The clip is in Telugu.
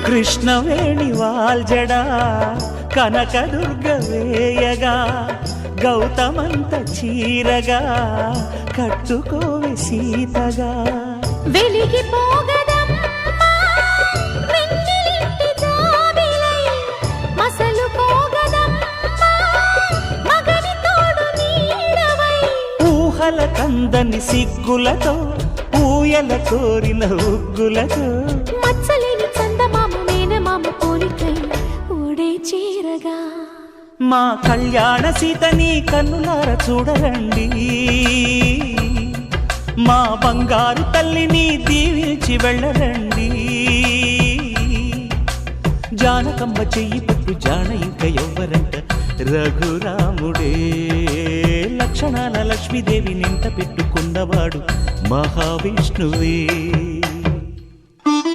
కృష్ణవేణి వాల్జడా కనకదుర్గ వేయగా గౌతమంత చీరగా కట్టుకోవే సీతగా వెలిగిపోగదమ్మా వెన్నెలింటి జాబిలై మసలుకోగదమ్మా మగని తోడు నీడవై ఊహల కందని సిగ్గులతో ఊయల కోరిన ఉగ్గులతో మచ్చలేని చందమామ మేనమామ పోలికై ఓడే చీరగా మా కళ్యాణ సీతని కన్నులార చూడరండి మా బంగారు తల్లిని దీవించి వెళ్ళరండి జానకమ్మ చెయ్యి పట్టు జాన ఇంక ఎవ్వరంట రఘురాముడే లక్షణాల లక్ష్మీదేవి నింట పెట్టుకున్నవాడు మహావిష్ణువే